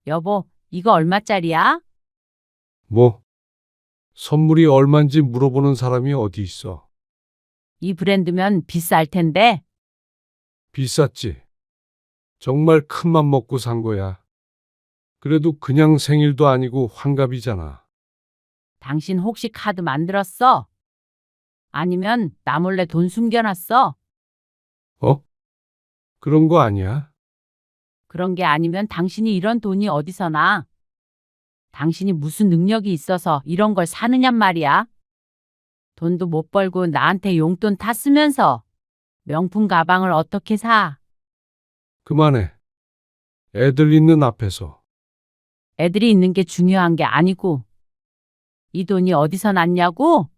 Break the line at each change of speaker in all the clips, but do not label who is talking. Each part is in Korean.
여보, 이거 얼마짜리야?
뭐, 선물이 얼만지 물어보는 사람이 어디 있어?
이 브랜드면 비쌀 텐데.
비쌌지. 정말 큰 맘 먹고 산 거야. 그래도 그냥 생일도 아니고 환갑이잖아.
당신 혹시 카드 만들었어? 아니면 나 몰래 돈 숨겨놨어?
어? 그런 거 아니야?
그런 게 아니면 당신이 이런 돈이 어디서 나? 당신이 무슨 능력이 있어서 이런 걸 사느냔 말이야. 돈도 못 벌고 나한테 용돈 다 쓰면서 명품 가방을 어떻게 사?
그만해. 애들 있는 앞에서.
애들이 있는 게 중요한 게 아니고 이 돈이 어디서 났냐고?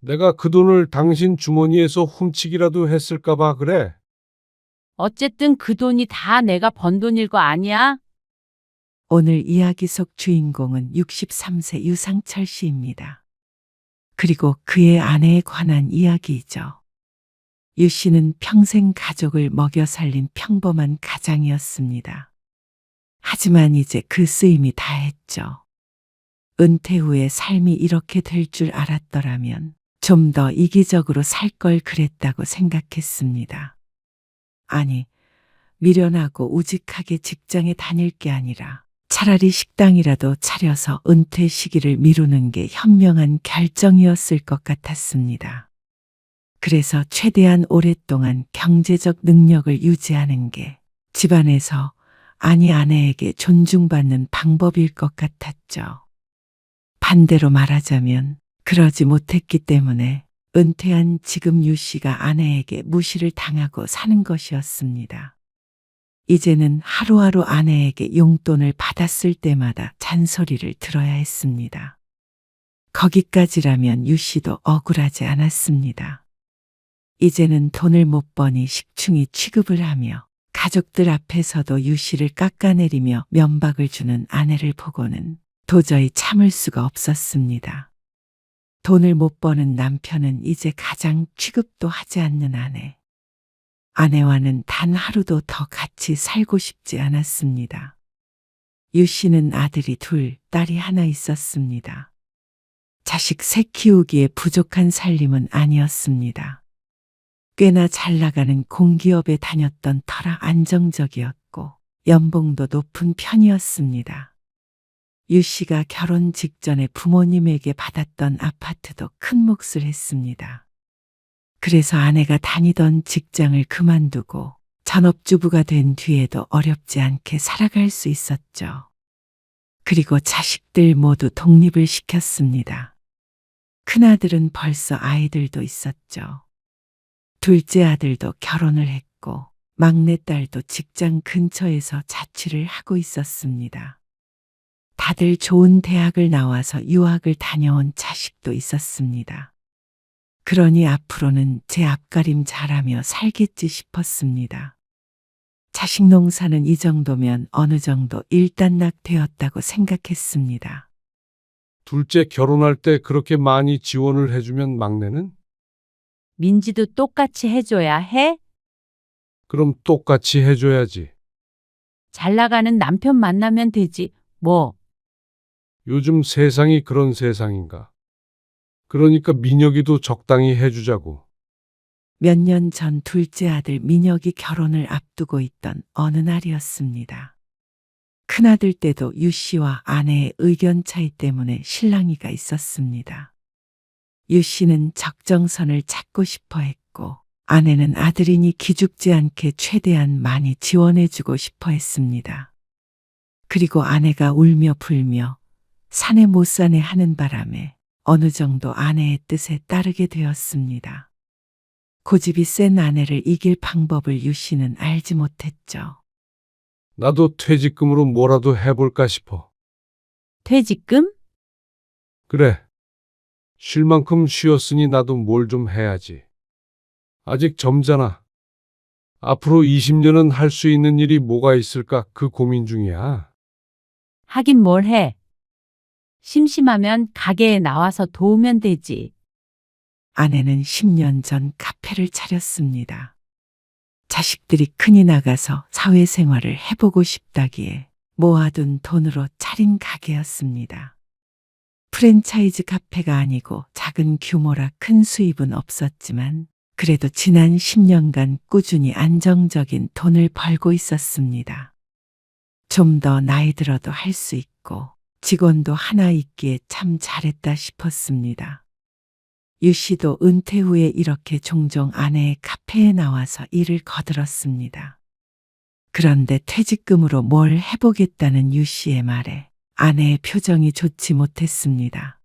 내가 그 돈을 당신 주머니에서 훔치기라도 했을까 봐 그래.
어쨌든 그 돈이 다 내가 번 돈일 거 아니야?
오늘 이야기 속 주인공은 63세 유상철 씨입니다. 그리고 그의 아내에 관한 이야기이죠. 유 씨는 평생 가족을 먹여 살린 평범한 가장이었습니다. 하지만 이제 그 쓰임이 다했죠. 은퇴 후에 삶이 이렇게 될 줄 알았더라면 좀 더 이기적으로 살 걸 그랬다고 생각했습니다. 아니, 미련하고 우직하게 직장에 다닐 게 아니라 차라리 식당이라도 차려서 은퇴 시기를 미루는 게 현명한 결정이었을 것 같았습니다. 그래서 최대한 오랫동안 경제적 능력을 유지하는 게 집안에서, 아니 아내에게 존중받는 방법일 것 같았죠. 반대로 말하자면 그러지 못했기 때문에 은퇴한 지금 유 씨가 아내에게 무시를 당하고 사는 것이었습니다. 이제는 하루하루 아내에게 용돈을 받았을 때마다 잔소리를 들어야 했습니다. 거기까지라면 유 씨도 억울하지 않았습니다. 이제는 돈을 못 버니 식충이 취급을 하며 가족들 앞에서도 유 씨를 깎아내리며 면박을 주는 아내를 보고는 도저히 참을 수가 없었습니다. 돈을 못 버는 남편은 이제 가장 취급도 하지 않는 아내. 아내와는 단 하루도 더 같이 살고 싶지 않았습니다. 유 씨는 아들이 둘, 딸이 하나 있었습니다. 자식 셋 키우기에 부족한 살림은 아니었습니다. 꽤나 잘 나가는 공기업에 다녔던 터라 안정적이었고 연봉도 높은 편이었습니다. 유 씨가 결혼 직전에 부모님에게 받았던 아파트도 큰 몫을 했습니다. 그래서 아내가 다니던 직장을 그만두고 전업주부가 된 뒤에도 어렵지 않게 살아갈 수 있었죠. 그리고 자식들 모두 독립을 시켰습니다. 큰아들은 벌써 아이들도 있었죠. 둘째 아들도 결혼을 했고 막내딸도 직장 근처에서 자취를 하고 있었습니다. 다들 좋은 대학을 나와서 유학을 다녀온 자식도 있었습니다. 그러니 앞으로는 제 앞가림 잘하며 살겠지 싶었습니다. 자식 농사는 이 정도면 어느 정도 일단락되었다고 생각했습니다.
둘째 결혼할 때 그렇게 많이 지원을 해주면 막내는?
민지도 똑같이 해줘야 해?
그럼 똑같이 해줘야지.
잘 나가는 남편 만나면 되지. 뭐,
요즘 세상이 그런 세상인가. 그러니까 민혁이도 적당히 해주자고.
몇 년 전 둘째 아들 민혁이 결혼을 앞두고 있던 어느 날이었습니다. 큰아들 때도 유 씨와 아내의 의견 차이 때문에 실랑이가 있었습니다. 유 씨는 적정선을 찾고 싶어 했고 아내는 아들이니 기죽지 않게 최대한 많이 지원해주고 싶어 했습니다. 그리고 아내가 울며 불며 사내 못 사내 하는 바람에 어느 정도 아내의 뜻에 따르게 되었습니다. 고집이 센 아내를 이길 방법을 유 씨는 알지 못했죠.
나도 퇴직금으로 뭐라도 해볼까 싶어.
퇴직금?
그래. 쉴 만큼 쉬었으니 나도 뭘 좀 해야지. 아직 젊잖아. 앞으로 20년은 할 수 있는 일이 뭐가 있을까 그 고민 중이야.
하긴 뭘 해. 심심하면 가게에 나와서 도우면 되지.
아내는 10년 전 카페를 차렸습니다. 자식들이 큰이 나가서 사회생활을 해보고 싶다기에 모아둔 돈으로 차린 가게였습니다. 프랜차이즈 카페가 아니고 작은 규모라 큰 수입은 없었지만 그래도 지난 10년간 꾸준히 안정적인 돈을 벌고 있었습니다. 좀 더 나이 들어도 할 수 있고 직원도 하나 있기에 참 잘했다 싶었습니다. 유 씨도 은퇴 후에 이렇게 종종 아내의 카페에 나와서 일을 거들었습니다. 그런데 퇴직금으로 뭘 해보겠다는 유 씨의 말에 아내의 표정이 좋지 못했습니다.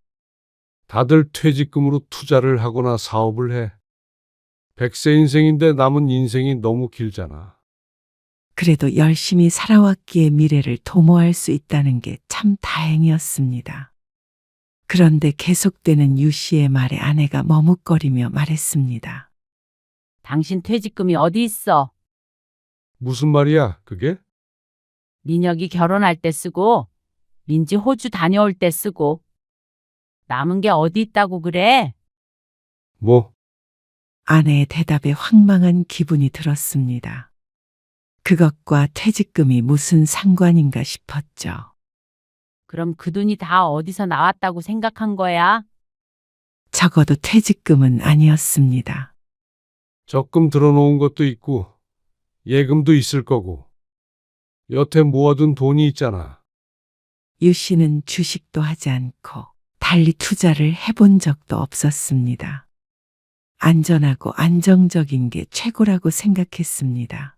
다들 퇴직금으로 투자를 하거나 사업을 해. 100세 인생인데 남은 인생이 너무 길잖아.
그래도 열심히 살아왔기에 미래를 도모할 수 있다는 게 참 다행이었습니다. 그런데 계속되는 유 씨의 말에 아내가 머뭇거리며 말했습니다.
당신 퇴직금이 어디 있어?
무슨 말이야, 그게?
민혁이 결혼할 때 쓰고 민지 호주 다녀올 때 쓰고 남은 게 어디 있다고 그래?
뭐,
아내의 대답에 황망한 기분이 들었습니다. 그것과 퇴직금이 무슨 상관인가 싶었죠.
그럼 그 돈이 다 어디서 나왔다고 생각한 거야?
적어도 퇴직금은 아니었습니다.
적금 들어놓은 것도 있고, 예금도 있을 거고, 여태 모아둔 돈이 있잖아.
유 씨는 주식도 하지 않고 달리 투자를 해본 적도 없었습니다. 안전하고 안정적인 게 최고라고 생각했습니다.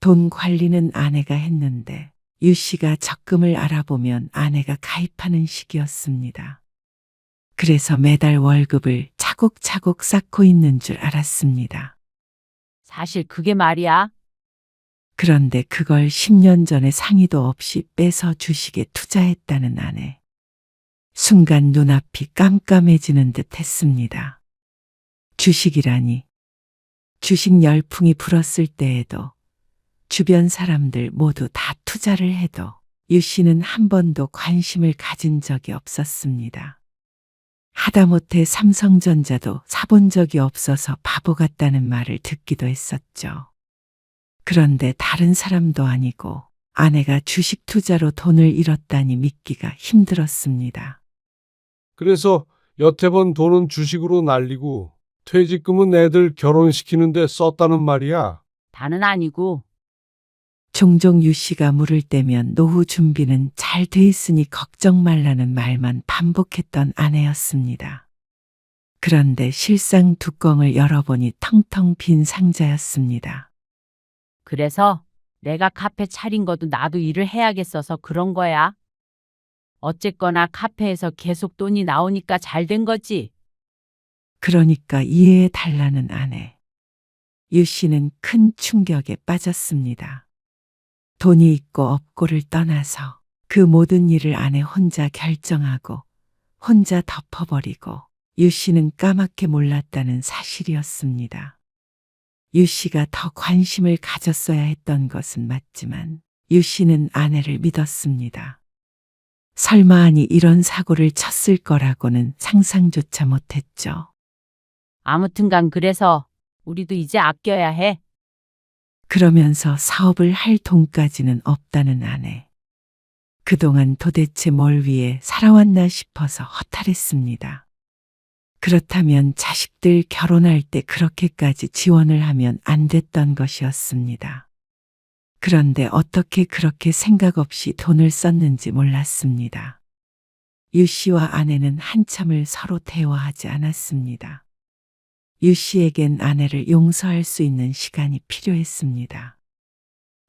돈 관리는 아내가 했는데 유 씨가 적금을 알아보면 아내가 가입하는 시기였습니다. 그래서 매달 월급을 차곡차곡 쌓고 있는 줄 알았습니다.
사실 그게 말이야.
그런데 그걸 10년 전에 상의도 없이 빼서 주식에 투자했다는 아내. 순간 눈앞이 깜깜해지는 듯 했습니다. 주식이라니. 주식 열풍이 불었을 때에도 주변 사람들 모두 다 투자를 해도 유 씨는 한 번도 관심을 가진 적이 없었습니다. 하다못해 삼성전자도 사본 적이 없어서 바보 같다는 말을 듣기도 했었죠. 그런데 다른 사람도 아니고 아내가 주식 투자로 돈을 잃었다니 믿기가 힘들었습니다.
그래서 여태 번 돈은 주식으로 날리고, 퇴직금은 애들 결혼시키는데 썼다는 말이야.
다는 아니고
종종 유 씨가 물을 때면 노후 준비는 잘 돼 있으니 걱정 말라는 말만 반복했던 아내였습니다. 그런데 실상 뚜껑을 열어보니 텅텅 빈 상자였습니다.
그래서 내가 카페 차린 것도 나도 일을 해야겠어서 그런 거야. 어쨌거나 카페에서 계속 돈이 나오니까 잘 된 거지.
그러니까 이해해 달라는 아내. 유 씨는 큰 충격에 빠졌습니다. 돈이 있고 없고를 떠나서 그 모든 일을 아내 혼자 결정하고 혼자 덮어버리고 유 씨는 까맣게 몰랐다는 사실이었습니다. 유 씨가 더 관심을 가졌어야 했던 것은 맞지만 유 씨는 아내를 믿었습니다. 설마 아니 이런 사고를 쳤을 거라고는 상상조차 못했죠.
아무튼간 그래서 우리도 이제 아껴야 해.
그러면서 사업을 할 돈까지는 없다는 아내. 그동안 도대체 뭘 위해 살아왔나 싶어서 허탈했습니다. 그렇다면 자식들 결혼할 때 그렇게까지 지원을 하면 안 됐던 것이었습니다. 그런데 어떻게 그렇게 생각 없이 돈을 썼는지 몰랐습니다. 유 씨와 아내는 한참을 서로 대화하지 않았습니다. 유 씨에겐 아내를 용서할 수 있는 시간이 필요했습니다.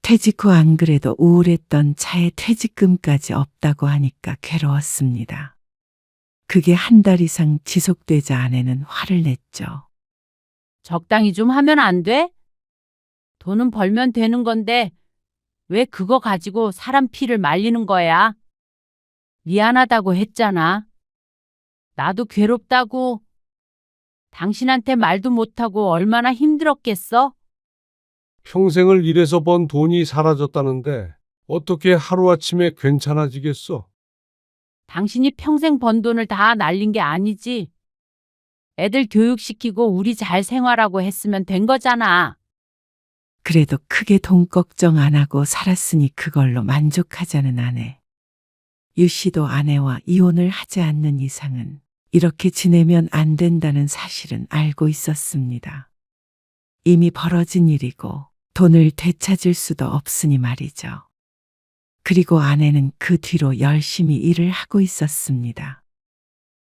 퇴직 후 안 그래도 우울했던 차에 퇴직금까지 없다고 하니까 괴로웠습니다. 그게 한 달 이상 지속되자 아내는 화를 냈죠.
적당히 좀 하면 안 돼? 돈은 벌면 되는 건데 왜 그거 가지고 사람 피를 말리는 거야? 미안하다고 했잖아. 나도 괴롭다고. 당신한테 말도 못하고 얼마나 힘들었겠어?
평생을 일해서 번 돈이 사라졌다는데, 어떻게 하루아침에 괜찮아지겠어?
당신이 평생 번 돈을 다 날린 게 아니지. 애들 교육시키고 우리 잘 생활하고 했으면 된 거잖아.
그래도 크게 돈 걱정 안 하고 살았으니 그걸로 만족하자는 아내. 유 씨도 아내와 이혼을 하지 않는 이상은 이렇게 지내면 안 된다는 사실은 알고 있었습니다. 이미 벌어진 일이고 돈을 되찾을 수도 없으니 말이죠. 그리고 아내는 그 뒤로 열심히 일을 하고 있었습니다.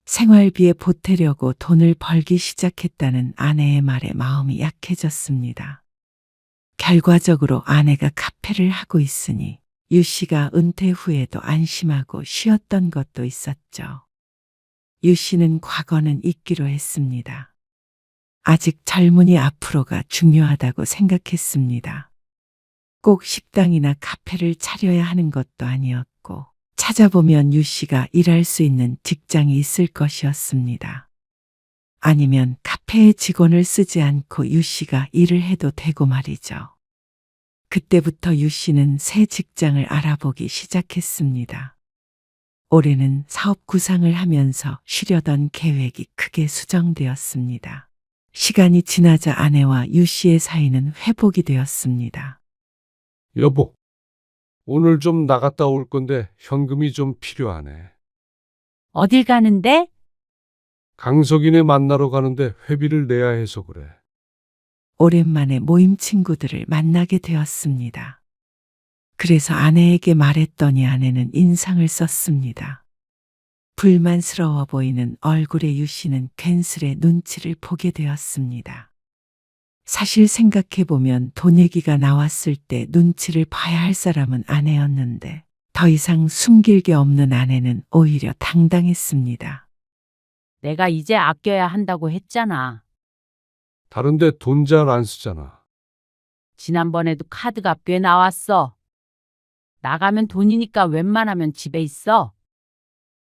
생활비에 보태려고 돈을 벌기 시작했다는 아내의 말에 마음이 약해졌습니다. 결과적으로 아내가 카페를 하고 있으니 유 씨가 은퇴 후에도 안심하고 쉬었던 것도 있었죠. 유 씨는 과거는 잊기로 했습니다. 아직 젊은이 앞으로가 중요하다고 생각했습니다. 꼭 식당이나 카페를 차려야 하는 것도 아니었고, 찾아보면 유 씨가 일할 수 있는 직장이 있을 것이었습니다. 아니면 카페에 직원을 쓰지 않고 유 씨가 일을 해도 되고 말이죠. 그때부터 유 씨는 새 직장을 알아보기 시작했습니다. 올해는 사업 구상을 하면서 쉬려던 계획이 크게 수정되었습니다. 시간이 지나자 아내와 유 씨의 사이는 회복이 되었습니다.
여보, 오늘 좀 나갔다 올 건데 현금이 좀 필요하네.
어딜 가는데?
강석이네 만나러 가는데 회비를 내야 해서 그래.
오랜만에 모임 친구들을 만나게 되었습니다. 그래서 아내에게 말했더니 아내는 인상을 썼습니다. 불만스러워 보이는 얼굴의 유 씨는 괜스레 눈치를 보게 되었습니다. 사실 생각해보면 돈 얘기가 나왔을 때 눈치를 봐야 할 사람은 아내였는데 더 이상 숨길 게 없는 아내는 오히려 당당했습니다.
내가 이제 아껴야 한다고 했잖아.
다른데 돈 잘 안 쓰잖아.
지난번에도 카드가 꽤 나왔어. 나가면 돈이니까 웬만하면 집에 있어.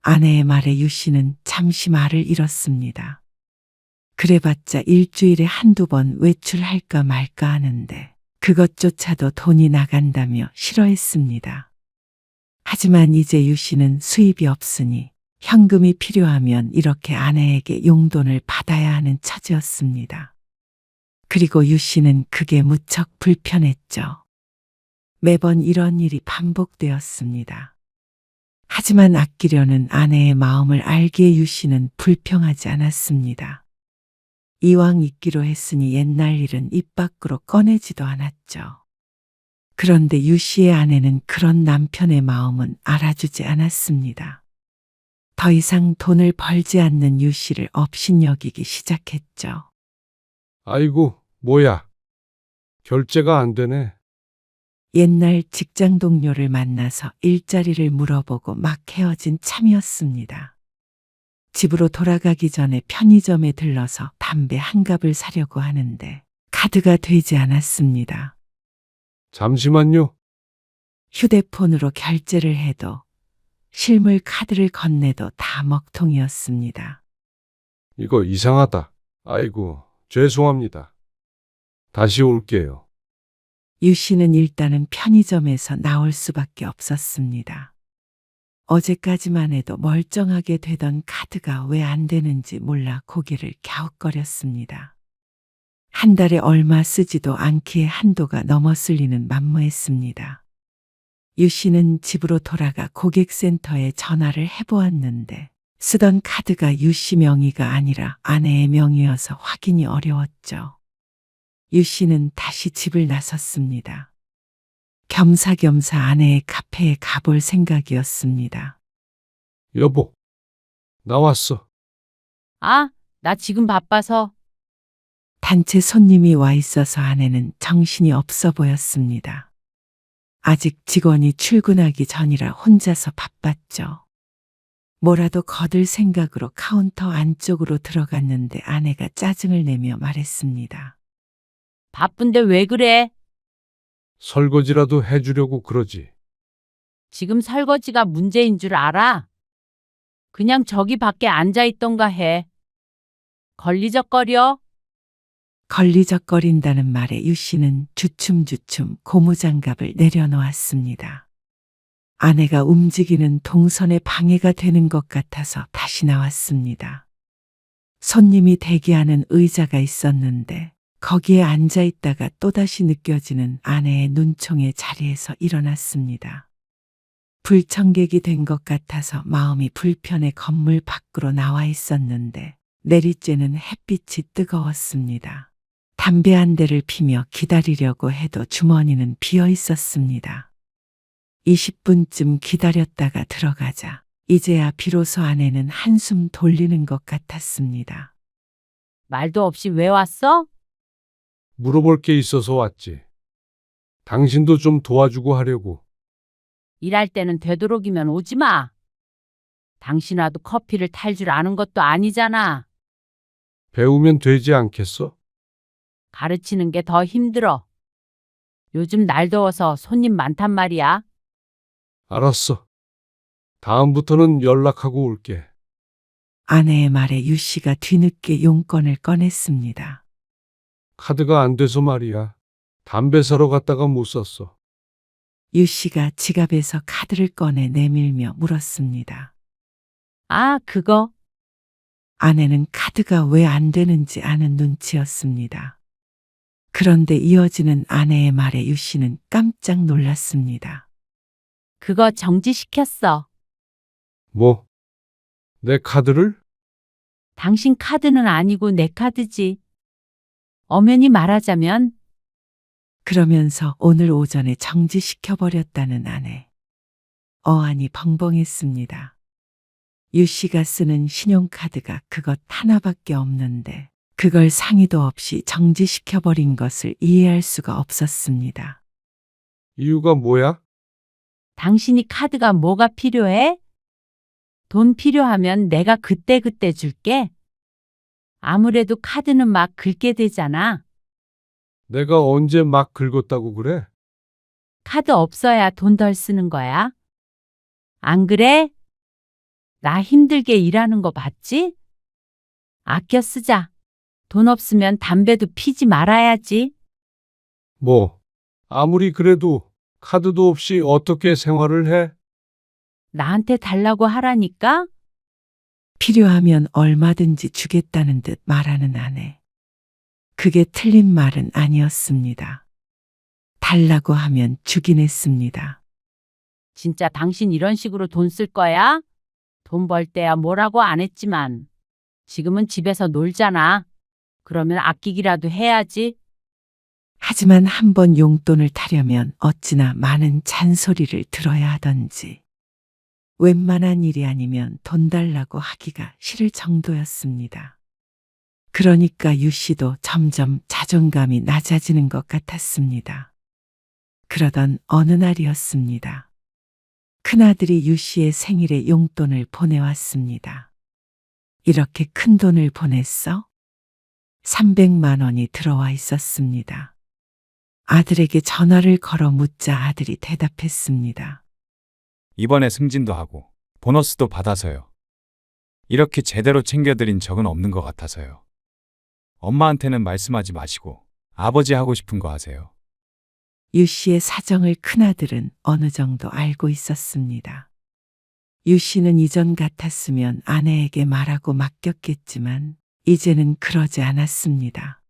아내의 말에 유 씨는 잠시 말을 잃었습니다. 그래봤자 일주일에 한두 번 외출할까 말까 하는데 그것조차도 돈이 나간다며 싫어했습니다. 하지만 이제 유 씨는 수입이 없으니 현금이 필요하면 이렇게 아내에게 용돈을 받아야 하는 처지였습니다. 그리고 유 씨는 그게 무척 불편했죠. 매번 이런 일이 반복되었습니다. 하지만 아끼려는 아내의 마음을 알기에 유 씨는 불평하지 않았습니다. 이왕 있기로 했으니 옛날 일은 입 밖으로 꺼내지도 않았죠. 그런데 유 씨의 아내는 그런 남편의 마음은 알아주지 않았습니다. 더 이상 돈을 벌지 않는 유 씨를 업신여기기 시작했죠.
아이고, 뭐야. 결제가 안 되네.
옛날 직장 동료를 만나서 일자리를 물어보고 막 헤어진 참이었습니다. 집으로 돌아가기 전에 편의점에 들러서 담배 한 갑을 사려고 하는데 카드가 되지 않았습니다.
잠시만요.
휴대폰으로 결제를 해도 실물 카드를 건네도 다 먹통이었습니다.
이거 이상하다. 아이고, 죄송합니다. 다시 올게요.
유 씨는 일단은 편의점에서 나올 수밖에 없었습니다. 어제까지만 해도 멀쩡하게 되던 카드가 왜 안 되는지 몰라 고개를 갸웃거렸습니다. 한 달에 얼마 쓰지도 않기에 한도가 넘었을 리는 만무했습니다. 유 씨는 집으로 돌아가 고객센터에 전화를 해보았는데 쓰던 카드가 유 씨 명의가 아니라 아내의 명의여서 확인이 어려웠죠. 유 씨는 다시 집을 나섰습니다. 겸사겸사 아내의 카페에 가볼 생각이었습니다.
여보, 나왔어.
아, 나 지금 바빠서.
단체 손님이 와 있어서 아내는 정신이 없어 보였습니다. 아직 직원이 출근하기 전이라 혼자서 바빴죠. 뭐라도 거둘 생각으로 카운터 안쪽으로 들어갔는데 아내가 짜증을 내며 말했습니다.
바쁜데 왜 그래?
설거지라도 해주려고 그러지.
지금 설거지가 문제인 줄 알아? 그냥 저기 밖에 앉아 있던가 해. 걸리적거려?
걸리적거린다는 말에 유 씨는 주춤주춤 고무장갑을 내려놓았습니다. 아내가 움직이는 동선에 방해가 되는 것 같아서 다시 나왔습니다. 손님이 대기하는 의자가 있었는데 거기에 앉아 있다가 또다시 느껴지는 아내의 눈총의 자리에서 일어났습니다. 불청객이 된 것 같아서 마음이 불편해 건물 밖으로 나와 있었는데 내리쬐는 햇빛이 뜨거웠습니다. 담배 한 대를 피며 기다리려고 해도 주머니는 비어 있었습니다. 20분쯤 기다렸다가 들어가자 이제야 비로소 아내는 한숨 돌리는 것 같았습니다.
말도 없이 왜 왔어?
물어볼 게 있어서 왔지. 당신도 좀 도와주고 하려고.
일할 때는 되도록이면 오지 마. 당신 와도 커피를 탈 줄 아는 것도 아니잖아.
배우면 되지 않겠어?
가르치는 게 더 힘들어. 요즘 날 더워서 손님 많단 말이야.
알았어. 다음부터는 연락하고 올게.
아내의 말에 유 씨가 뒤늦게 용건을 꺼냈습니다.
카드가 안 돼서 말이야. 담배 사러 갔다가 못 샀어.
유 씨가 지갑에서 카드를 꺼내 내밀며 물었습니다.
아, 그거.
아내는 카드가 왜 안 되는지 아는 눈치였습니다. 그런데 이어지는 아내의 말에 유 씨는 깜짝 놀랐습니다.
그거 정지시켰어.
뭐? 내 카드를?
당신 카드는 아니고 내 카드지. 엄연히 말하자면
그러면서 오늘 오전에 정지시켜버렸다는 아내. 어안이 벙벙했습니다. 유 씨가 쓰는 신용카드가 그것 하나밖에 없는데 그걸 상의도 없이 정지시켜버린 것을 이해할 수가 없었습니다.
이유가 뭐야?
당신이 카드가 뭐가 필요해? 돈 필요하면 내가 그때그때 줄게. 아무래도 카드는 막 긁게 되잖아.
내가 언제 막 긁었다고 그래?
카드 없어야 돈 덜 쓰는 거야. 안 그래? 나 힘들게 일하는 거 봤지? 아껴 쓰자. 돈 없으면 담배도 피지 말아야지.
뭐, 아무리 그래도 카드도 없이 어떻게 생활을 해?
나한테 달라고 하라니까?
필요하면 얼마든지 주겠다는 듯 말하는 아내. 그게 틀린 말은 아니었습니다. 달라고 하면 주긴 했습니다.
진짜 당신 이런 식으로 돈 쓸 거야? 돈 벌 때야 뭐라고 안 했지만 지금은 집에서 놀잖아. 그러면 아끼기라도 해야지.
하지만 한번 용돈을 타려면 어찌나 많은 잔소리를 들어야 하던지. 웬만한 일이 아니면 돈 달라고 하기가 싫을 정도였습니다. 그러니까 유 씨도 점점 자존감이 낮아지는 것 같았습니다. 그러던 어느 날이었습니다. 큰아들이 유 씨의 생일에 용돈을 보내왔습니다. 이렇게 큰 돈을 보냈어? 300만 원이 들어와 있었습니다. 아들에게 전화를 걸어 묻자 아들이 대답했습니다.
이번에 승진도 하고 보너스도 받아서요. 이렇게 제대로 챙겨드린 적은 없는 것 같아서요. 엄마한테는 말씀하지 마시고 아버지 하고 싶은 거 하세요.
유 씨의 사정을 큰아들은 어느 정도 알고 있었습니다. 유 씨는 이전 같았으면 아내에게 말하고 맡겼겠지만 이제는 그러지 않았습니다.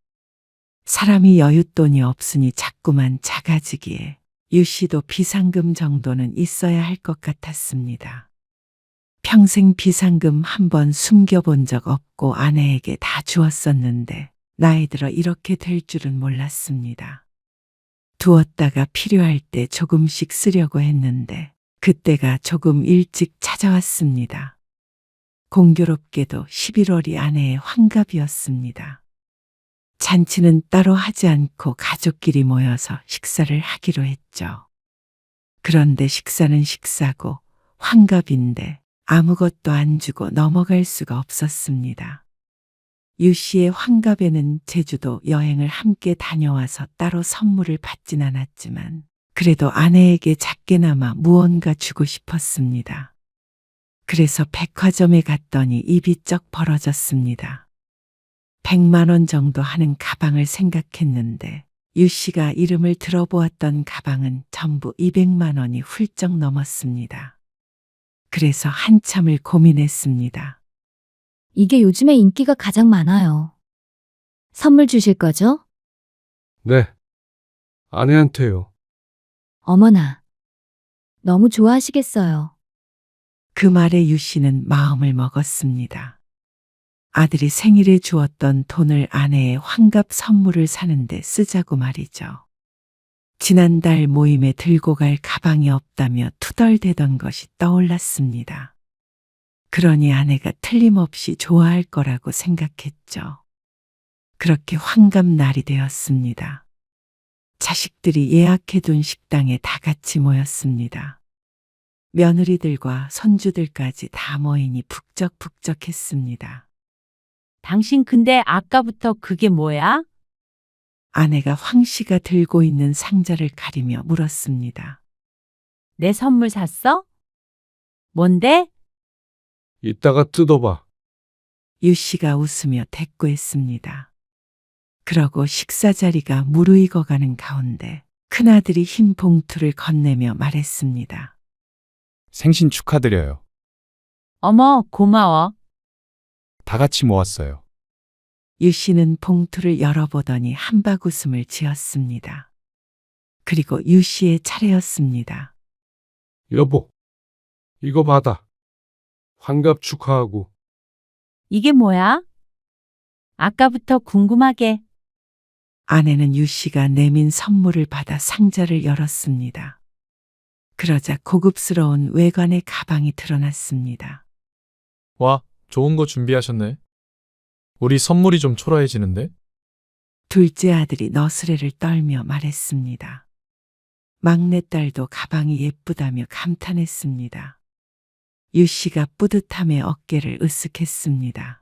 사람이 여윳돈이 없으니 자꾸만 작아지기에 유 씨도 비상금 정도는 있어야 할 것 같았습니다. 평생 비상금 한 번 숨겨본 적 없고 아내에게 다 주었었는데 나이 들어 이렇게 될 줄은 몰랐습니다. 두었다가 필요할 때 조금씩 쓰려고 했는데 그때가 조금 일찍 찾아왔습니다. 공교롭게도 11월이 아내의 환갑이었습니다. 잔치는 따로 하지 않고 가족끼리 모여서 식사를 하기로 했죠. 그런데 식사는 식사고 환갑인데 아무것도 안 주고 넘어갈 수가 없었습니다. 유 씨의 환갑에는 제주도 여행을 함께 다녀와서 따로 선물을 받진 않았지만 그래도 아내에게 작게나마 무언가 주고 싶었습니다. 그래서 백화점에 갔더니 입이 쩍 벌어졌습니다. 100만 원 정도 하는 가방을 생각했는데 유 씨가 이름을 들어보았던 가방은 전부 200만 원이 훌쩍 넘었습니다. 그래서 한참을 고민했습니다.
이게 요즘에 인기가 가장 많아요. 선물 주실 거죠?
네. 아내한테요.
어머나. 너무 좋아하시겠어요.
그 말에 유 씨는 마음을 먹었습니다. 아들이 생일에 주었던 돈을 아내의 환갑 선물을 사는데 쓰자고 말이죠. 지난달 모임에 들고 갈 가방이 없다며 투덜대던 것이 떠올랐습니다. 그러니 아내가 틀림없이 좋아할 거라고 생각했죠. 그렇게 환갑 날이 되었습니다. 자식들이 예약해둔 식당에 다 같이 모였습니다. 며느리들과 손주들까지 다 모이니 북적북적했습니다.
당신 근데 아까부터 그게 뭐야?
아내가 황 씨가 들고 있는 상자를 가리며 물었습니다.
내 선물 샀어? 뭔데?
이따가 뜯어봐.
유 씨가 웃으며 대꾸했습니다. 그러고 식사 자리가 무르익어가는 가운데 큰아들이 흰 봉투를 건네며 말했습니다.
생신 축하드려요.
어머, 고마워.
다 같이 모았어요.
유 씨는 봉투를 열어보더니 한박 웃음을 지었습니다. 그리고 유 씨의 차례였습니다.
여보, 이거 받아. 환갑 축하하고.
이게 뭐야? 아까부터 궁금하게.
아내는 유 씨가 내민 선물을 받아 상자를 열었습니다. 그러자 고급스러운 외관의 가방이 드러났습니다.
와, 좋은 거 준비하셨네. 우리 선물이 좀 초라해지는데?
둘째 아들이 너스레를 떨며 말했습니다. 막내딸도 가방이 예쁘다며 감탄했습니다. 유 씨가 뿌듯함에 어깨를 으쓱했습니다.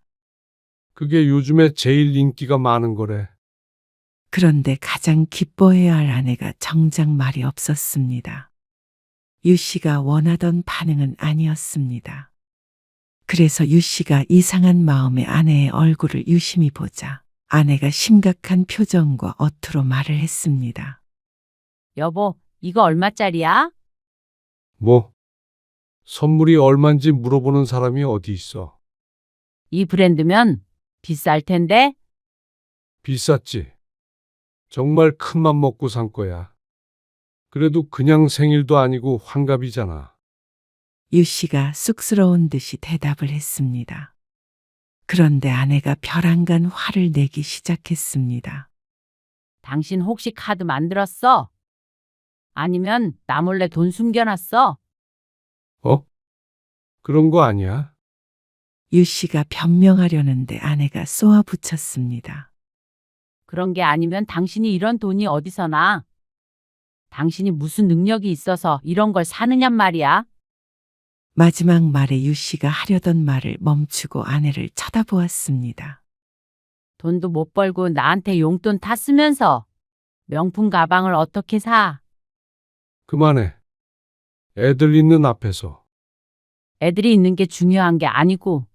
그게 요즘에 제일 인기가 많은 거래.
그런데 가장 기뻐해야 할 아내가 정작 말이 없었습니다. 유 씨가 원하던 반응은 아니었습니다. 그래서 유 씨가 이상한 마음에 아내의 얼굴을 유심히 보자 아내가 심각한 표정과 어투로 말을 했습니다.
여보, 이거 얼마짜리야?
뭐? 선물이 얼만지 물어보는 사람이 어디 있어?
이 브랜드면 비쌀 텐데?
비쌌지. 정말 큰맘 먹고 산 거야. 그래도 그냥 생일도 아니고 환갑이잖아.
유 씨가 쑥스러운 듯이 대답을 했습니다. 그런데 아내가 벼랑간 화를 내기 시작했습니다.
당신 혹시 카드 만들었어? 아니면 나 몰래 돈 숨겨놨어?
어? 그런 거 아니야?
유 씨가 변명하려는데 아내가 쏘아붙였습니다.
그런 게 아니면 당신이 이런 돈이 어디서 나? 당신이 무슨 능력이 있어서 이런 걸 사느냔 말이야.
마지막 말에 유 씨가 하려던 말을 멈추고 아내를 쳐다보았습니다.
돈도 못 벌고 나한테 용돈 다 쓰면서 명품 가방을 어떻게 사?
그만해. 애들 있는 앞에서.
애들이 있는 게 중요한 게 아니고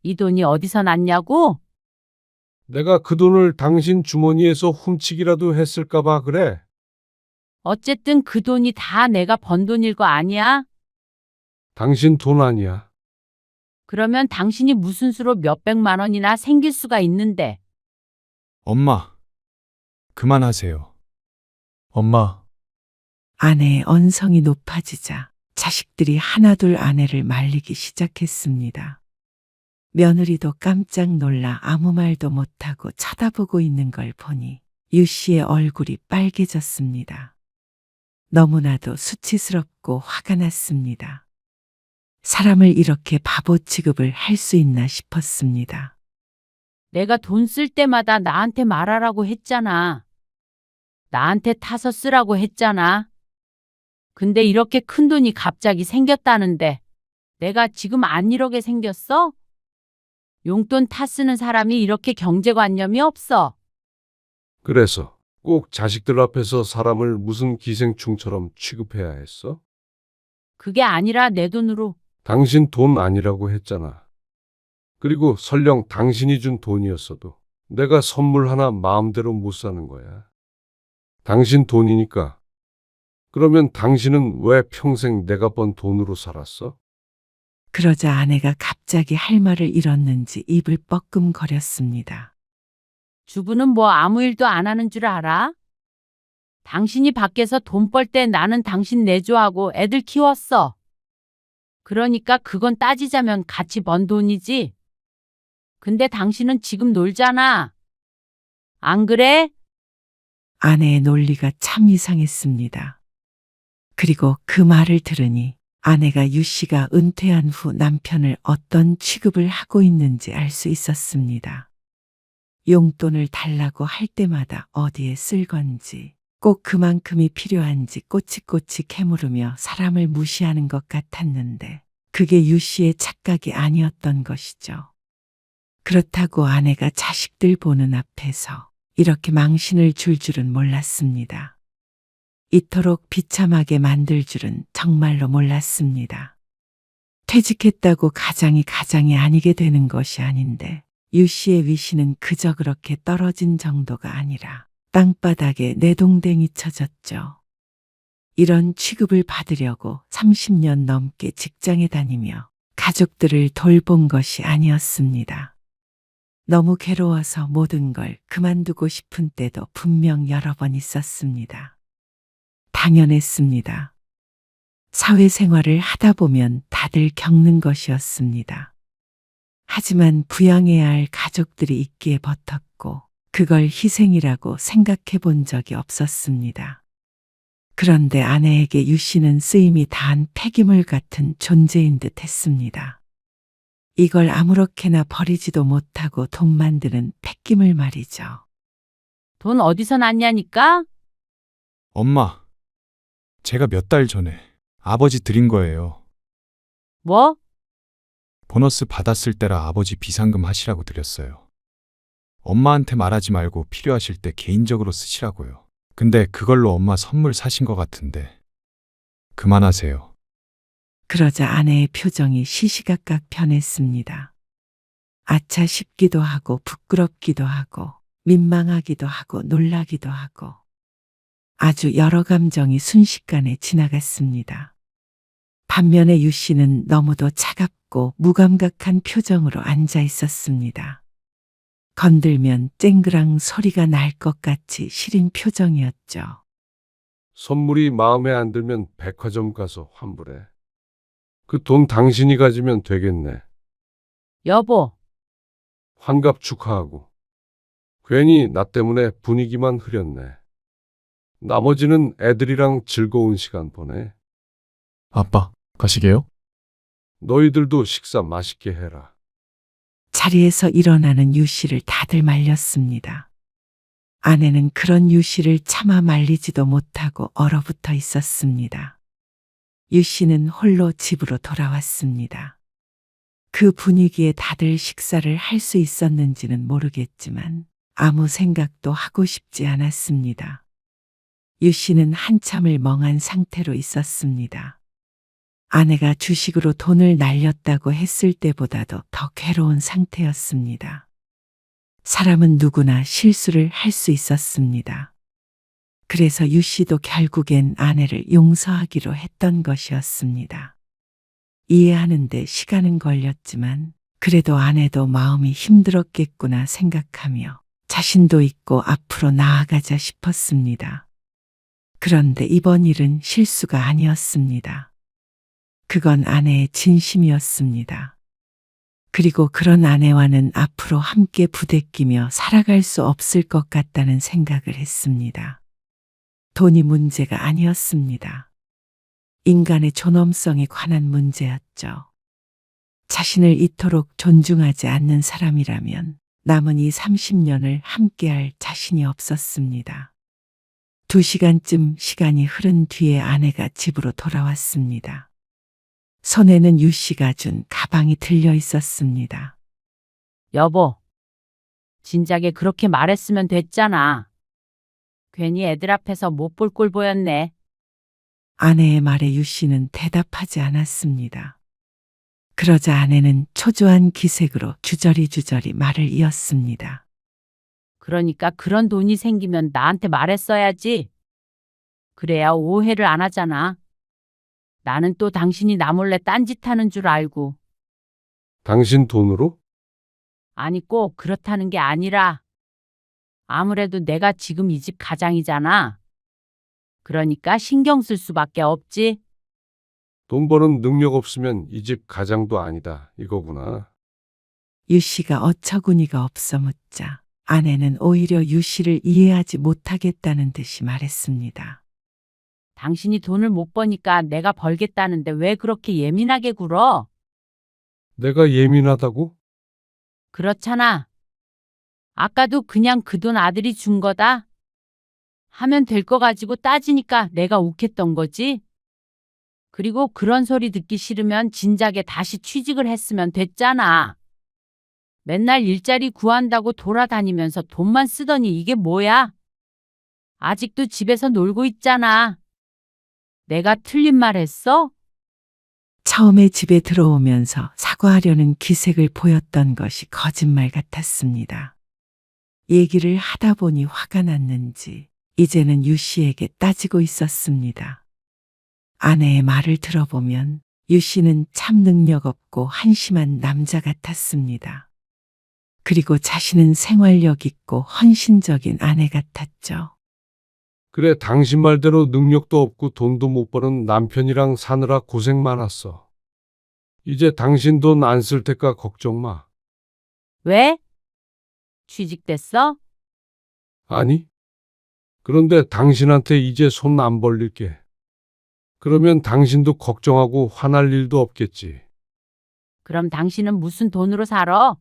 이 돈이 어디서 났냐고?
내가 그 돈을 당신 주머니에서 훔치기라도 했을까 봐 그래.
어쨌든 그 돈이 다 내가 번 돈일 거 아니야?
당신 돈 아니야.
그러면 당신이 무슨 수로 몇백만 원이나 생길 수가 있는데
엄마, 그만하세요.
엄마,
아내의 언성이 높아지자 자식들이 하나둘 아내를 말리기 시작했습니다. 며느리도 깜짝 놀라 아무 말도 못하고 쳐다보고 있는 걸 보니 유 씨의 얼굴이 빨개졌습니다. 너무나도 수치스럽고 화가 났습니다. 사람을 이렇게 바보 취급을 할 수 있나 싶었습니다.
내가 돈 쓸 때마다 나한테 말하라고 했잖아. 나한테 타서 쓰라고 했잖아. 근데 이렇게 큰 돈이 갑자기 생겼다는데 내가 지금 안 이러게 생겼어? 용돈 타 쓰는 사람이 이렇게 경제관념이 없어.
그래서 꼭 자식들 앞에서 사람을 무슨 기생충처럼 취급해야 했어?
그게 아니라 내 돈으로
당신 돈 아니라고 했잖아. 그리고 설령 당신이 준 돈이었어도 내가 선물 하나 마음대로 못 사는 거야. 당신 돈이니까. 그러면 당신은 왜 평생 내가 번 돈으로 살았어?
그러자 아내가 갑자기 할 말을 잃었는지 입을 뻐끔거렸습니다.
주부는 뭐 아무 일도 안 하는 줄 알아? 당신이 밖에서 돈 벌 때 나는 당신 내조하고 애들 키웠어. 그러니까 그건 따지자면 같이 번 돈이지. 근데 당신은 지금 놀잖아. 안 그래?
아내의 논리가 참 이상했습니다. 그리고 그 말을 들으니 아내가 유 씨가 은퇴한 후 남편을 어떤 취급을 하고 있는지 알 수 있었습니다. 용돈을 달라고 할 때마다 어디에 쓸 건지, 꼭 그만큼이 필요한지 꼬치꼬치 캐물으며 사람을 무시하는 것 같았는데 그게 유 씨의 착각이 아니었던 것이죠. 그렇다고 아내가 자식들 보는 앞에서 이렇게 망신을 줄 줄은 몰랐습니다. 이토록 비참하게 만들 줄은 정말로 몰랐습니다. 퇴직했다고 가장이 아니게 되는 것이 아닌데 유 씨의 위신은 그저 그렇게 떨어진 정도가 아니라 땅바닥에 내동댕이 쳐졌죠. 이런 취급을 받으려고 30년 넘게 직장에 다니며 가족들을 돌본 것이 아니었습니다. 너무 괴로워서 모든 걸 그만두고 싶은 때도 분명 여러 번 있었습니다. 당연했습니다. 사회생활을 하다 보면 다들 겪는 것이었습니다. 하지만 부양해야 할 가족들이 있기에 버텼고 그걸 희생이라고 생각해 본 적이 없었습니다. 그런데 아내에게 유 씨는 쓰임이 다한 폐기물 같은 존재인 듯 했습니다. 이걸 아무렇게나 버리지도 못하고 돈 만드는 폐기물 말이죠.
돈 어디서 났냐니까?
엄마, 제가 몇 달 전에 아버지 드린 거예요.
뭐?
보너스 받았을 때라 아버지 비상금 하시라고 드렸어요. 엄마한테 말하지 말고 필요하실 때 개인적으로 쓰시라고요. 근데 그걸로 엄마 선물 사신 것 같은데. 그만하세요.
그러자 아내의 표정이 시시각각 변했습니다. 아차 싶기도 하고 부끄럽기도 하고 민망하기도 하고 놀라기도 하고 아주 여러 감정이 순식간에 지나갔습니다. 반면에 유 씨는 너무도 차갑고 무감각한 표정으로 앉아 있었습니다. 건들면 쨍그랑 소리가 날 것 같이 시린 표정이었죠.
선물이 마음에 안 들면 백화점 가서 환불해. 그 돈 당신이 가지면 되겠네.
여보,
환갑 축하하고. 괜히 나 때문에 분위기만 흐렸네. 나머지는 애들이랑 즐거운 시간 보내.
아빠, 가시게요?
너희들도 식사 맛있게 해라.
자리에서 일어나는 유 씨를 다들 말렸습니다. 아내는 그런 유 씨를 차마 말리지도 못하고 얼어붙어 있었습니다. 유 씨는 홀로 집으로 돌아왔습니다. 그 분위기에 다들 식사를 할 수 있었는지는 모르겠지만 아무 생각도 하고 싶지 않았습니다. 유 씨는 한참을 멍한 상태로 있었습니다. 아내가 주식으로 돈을 날렸다고 했을 때보다도 더 괴로운 상태였습니다. 사람은 누구나 실수를 할 수 있었습니다. 그래서 유 씨도 결국엔 아내를 용서하기로 했던 것이었습니다. 이해하는데 시간은 걸렸지만 그래도 아내도 마음이 힘들었겠구나 생각하며 자신도 있고 앞으로 나아가자 싶었습니다. 그런데 이번 일은 실수가 아니었습니다. 그건 아내의 진심이었습니다. 그리고 그런 아내와는 앞으로 함께 부대끼며 살아갈 수 없을 것 같다는 생각을 했습니다. 돈이 문제가 아니었습니다. 인간의 존엄성에 관한 문제였죠. 자신을 이토록 존중하지 않는 사람이라면 남은 이 30년을 함께할 자신이 없었습니다. 2시간쯤 시간이 흐른 뒤에 아내가 집으로 돌아왔습니다. 손에는 유 씨가 준 가방이 들려 있었습니다.
여보. 진작에 그렇게 말했으면 됐잖아. 괜히 애들 앞에서 못 볼 꼴 보였네.
아내의 말에 유 씨는 대답하지 않았습니다. 그러자 아내는 초조한 기색으로 주저리 말을 이었습니다.
그러니까 그런 돈이 생기면 나한테 말했어야지. 그래야 오해를 안 하잖아. 나는 또 당신이 나 몰래 딴짓하는 줄 알고.
당신 돈으로?
아니 꼭 그렇다는 게 아니라 아무래도 내가 지금 이 집 가장이잖아. 그러니까 신경 쓸 수밖에 없지.
돈 버는 능력 없으면 이 집 가장도 아니다. 이거구나.
유 씨가 어처구니가 없어 묻자 아내는 오히려 유 씨를 이해하지 못하겠다는 듯이 말했습니다.
당신이 돈을 못 버니까 내가 벌겠다는데 왜 그렇게 예민하게 굴어?
내가 예민하다고?
그렇잖아. 아까도 그냥 그 돈 아들이 준 거다. 하면 될 거 가지고 따지니까 내가 욱했던 거지. 그리고 그런 소리 듣기 싫으면 진작에 다시 취직을 했으면 됐잖아. 맨날 일자리 구한다고 돌아다니면서 돈만 쓰더니 이게 뭐야? 아직도 집에서 놀고 있잖아. 내가 틀린 말 했어?
처음에 집에 들어오면서 사과하려는 기색을 보였던 것이 거짓말 같았습니다. 얘기를 하다 보니 화가 났는지 이제는 유 씨에게 따지고 있었습니다. 아내의 말을 들어보면 유 씨는 참 능력 없고 한심한 남자 같았습니다. 그리고 자신은 생활력 있고 헌신적인 아내 같았죠.
그래, 당신 말대로 능력도 없고 돈도 못 버는 남편이랑 사느라 고생 많았어. 이제 당신 돈 안 쓸 테까 걱정 마.
왜? 취직됐어?
아니? 그런데 당신한테 이제 손 안 벌릴게. 그러면 당신도 걱정하고 화날 일도 없겠지.
그럼 당신은 무슨 돈으로 살아?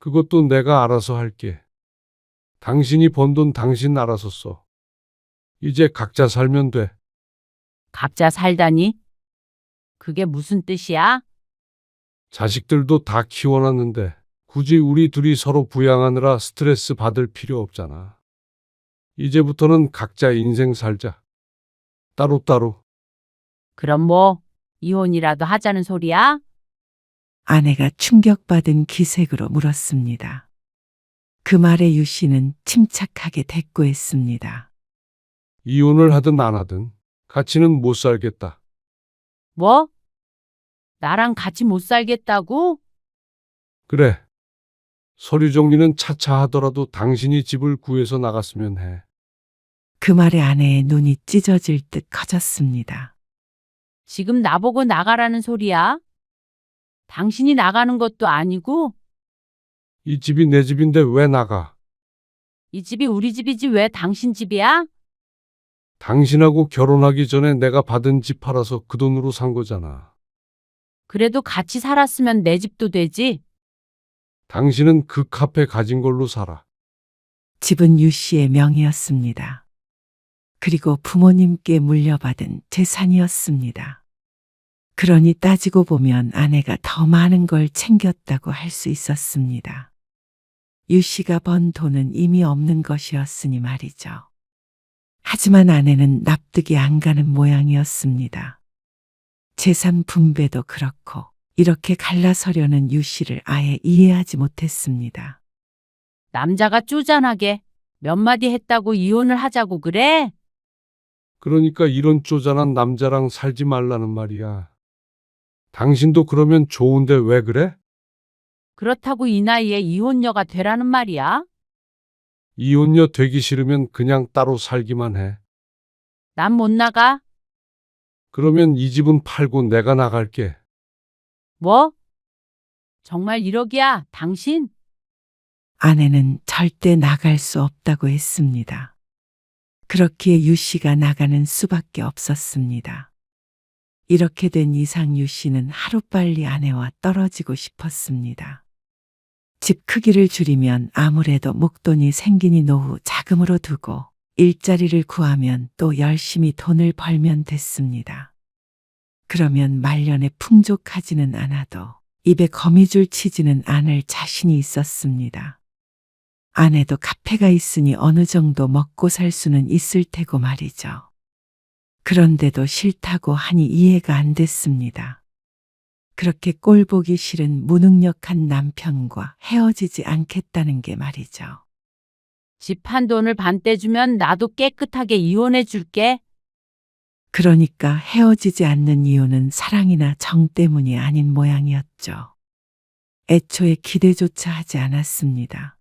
그것도 내가 알아서 할게. 당신이 번 돈 당신 알아서 써. 이제 각자 살면 돼.
각자 살다니? 그게 무슨 뜻이야?
자식들도 다 키워놨는데 굳이 우리 둘이 서로 부양하느라 스트레스 받을 필요 없잖아. 이제부터는 각자 인생 살자. 따로따로.
그럼 뭐 이혼이라도 하자는 소리야?
아내가 충격받은 기색으로 물었습니다. 그 말에 유 씨는 침착하게 대꾸했습니다.
이혼을 하든 안 하든 같이는 못 살겠다.
뭐? 나랑 같이 못 살겠다고?
그래. 서류 정리는 차차 하더라도 당신이 집을 구해서 나갔으면 해.
그 말에 아내의 눈이 찢어질 듯 커졌습니다.
지금 나보고 나가라는 소리야? 당신이 나가는 것도 아니고
이 집이 내 집인데 왜 나가?
이 집이 우리 집이지 왜 당신 집이야?
당신하고 결혼하기 전에 내가 받은 집 팔아서 그 돈으로 산 거잖아.
그래도 같이 살았으면 내 집도 되지.
당신은 그 카페 가진 걸로 살아.
집은 유 씨의 명의였습니다. 그리고 부모님께 물려받은 재산이었습니다. 그러니 따지고 보면 아내가 더 많은 걸 챙겼다고 할 수 있었습니다. 유 씨가 번 돈은 이미 없는 것이었으니 말이죠. 하지만 아내는 납득이 안 가는 모양이었습니다. 재산 분배도 그렇고 이렇게 갈라서려는 유 씨를 아예 이해하지 못했습니다.
남자가 쪼잔하게 몇 마디 했다고 이혼을 하자고 그래?
그러니까 이런 쪼잔한 남자랑 살지 말라는 말이야. 당신도 그러면 좋은데 왜 그래?
그렇다고 이 나이에 이혼녀가 되라는 말이야?
이혼녀 되기 싫으면 그냥 따로 살기만 해.
난 못 나가.
그러면 이 집은 팔고 내가 나갈게.
뭐? 정말 1억이야, 당신?
아내는 절대 나갈 수 없다고 했습니다. 그렇기에 유 씨가 나가는 수밖에 없었습니다. 이렇게 된 이상 유 씨는 하루빨리 아내와 떨어지고 싶었습니다. 집 크기를 줄이면 아무래도 목돈이 생기니 노후 자금으로 두고 일자리를 구하면 또 열심히 돈을 벌면 됐습니다. 그러면 말년에 풍족하지는 않아도 입에 거미줄 치지는 않을 자신이 있었습니다. 아내도 카페가 있으니 어느 정도 먹고 살 수는 있을 테고 말이죠. 그런데도 싫다고 하니 이해가 안 됐습니다. 그렇게 꼴보기 싫은 무능력한 남편과 헤어지지 않겠다는 게 말이죠.
집 한 돈을 반 떼주면 나도 깨끗하게 이혼해 줄게.
그러니까 헤어지지 않는 이유는 사랑이나 정 때문이 아닌 모양이었죠. 애초에 기대조차 하지 않았습니다.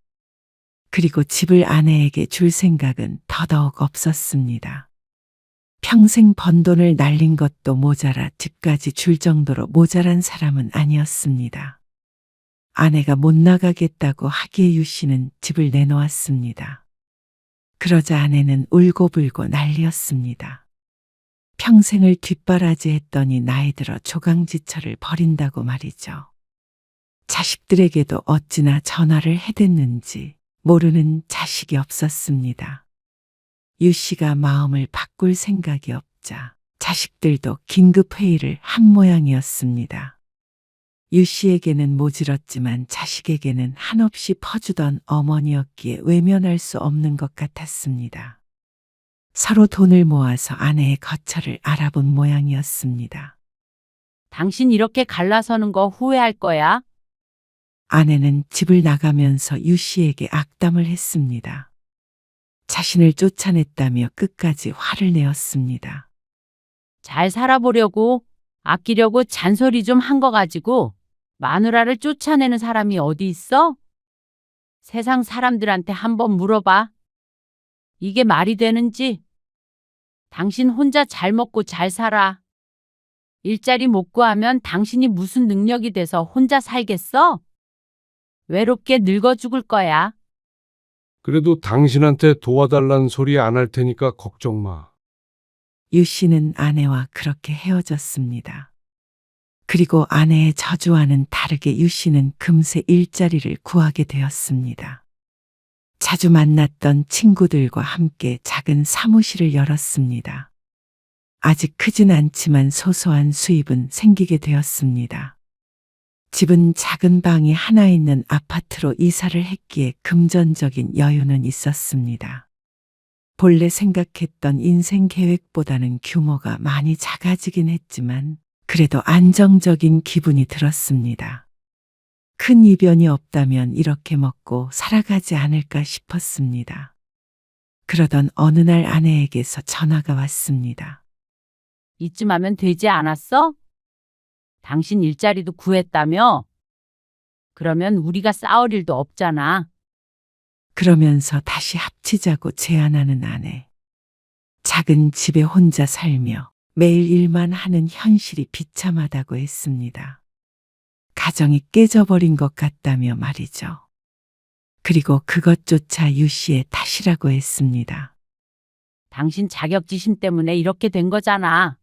그리고 집을 아내에게 줄 생각은 더더욱 없었습니다. 평생 번 돈을 날린 것도 모자라 집까지 줄 정도로 모자란 사람은 아니었습니다. 아내가 못 나가겠다고 하기에 유 씨는 집을 내놓았습니다. 그러자 아내는 울고불고 난리였습니다. 평생을 뒷바라지했더니 나이 들어 조강지처를 버린다고 말이죠. 자식들에게도 어찌나 전화를 해댔는지 모르는 자식이 없었습니다. 유 씨가 마음을 바꿀 생각이 없자 자식들도 긴급 회의를 한 모양이었습니다. 유 씨에게는 모질었지만 자식에게는 한없이 퍼주던 어머니였기에 외면할 수 없는 것 같았습니다. 서로 돈을 모아서 아내의 거처를 알아본 모양이었습니다.
당신 이렇게 갈라서는 거 후회할 거야?
아내는 집을 나가면서 유 씨에게 악담을 했습니다. 자신을 쫓아냈다며 끝까지 화를 내었습니다.
잘 살아보려고, 아끼려고 잔소리 좀 한 거 가지고 마누라를 쫓아내는 사람이 어디 있어? 세상 사람들한테 한번 물어봐. 이게 말이 되는지? 당신 혼자 잘 먹고 잘 살아. 일자리 못 구하면 당신이 무슨 능력이 돼서 혼자 살겠어? 외롭게 늙어 죽을 거야.
그래도 당신한테 도와달라는 소리 안 할 테니까 걱정 마.
유 씨는 아내와 그렇게 헤어졌습니다. 그리고 아내의 저주와는 다르게 유 씨는 금세 일자리를 구하게 되었습니다. 자주 만났던 친구들과 함께 작은 사무실을 열었습니다. 아직 크진 않지만 소소한 수입은 생기게 되었습니다. 집은 작은 방이 하나 있는 아파트로 이사를 했기에 금전적인 여유는 있었습니다. 본래 생각했던 인생 계획보다는 규모가 많이 작아지긴 했지만 그래도 안정적인 기분이 들었습니다. 큰 이변이 없다면 이렇게 먹고 살아가지 않을까 싶었습니다. 그러던 어느 날 아내에게서 전화가 왔습니다.
이쯤 하면 되지 않았어? 당신 일자리도 구했다며? 그러면 우리가 싸울 일도 없잖아.
그러면서 다시 합치자고 제안하는 아내. 작은 집에 혼자 살며 매일 일만 하는 현실이 비참하다고 했습니다. 가정이 깨져버린 것 같다며 말이죠. 그리고 그것조차 유 씨의 탓이라고 했습니다.
당신 자격지심 때문에 이렇게 된 거잖아.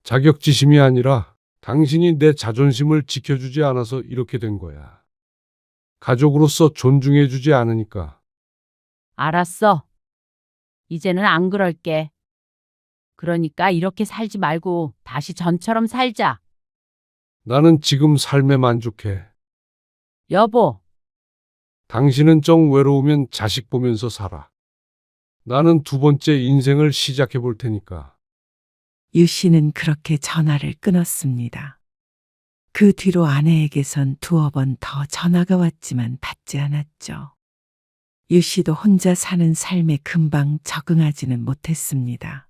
자격지심이 아니라 당신이 내 자존심을 지켜주지 않아서 이렇게 된 거야. 가족으로서 존중해주지 않으니까.
알았어. 이제는 안 그럴게. 그러니까 이렇게 살지 말고 다시 전처럼 살자.
나는 지금 삶에 만족해.
여보,
당신은 정 외로우면 자식 보면서 살아. 나는 두 번째 인생을 시작해 볼 테니까.
유 씨는 그렇게 전화를 끊었습니다. 그 뒤로 아내에게선 두어 번 더 전화가 왔지만 받지 않았죠. 유 씨도 혼자 사는 삶에 금방 적응하지는 못했습니다.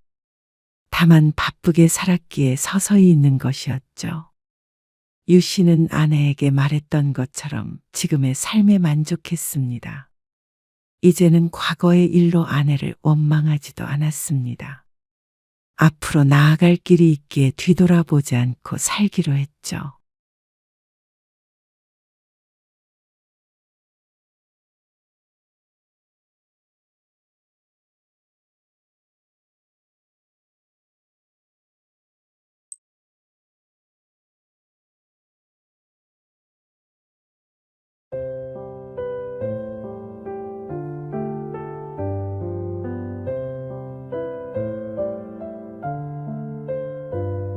다만 바쁘게 살았기에 서서히 있는 것이었죠. 유 씨는 아내에게 말했던 것처럼 지금의 삶에 만족했습니다. 이제는 과거의 일로 아내를 원망하지도 않았습니다. 앞으로 나아갈 길이 있기에 뒤돌아보지 않고 살기로 했죠.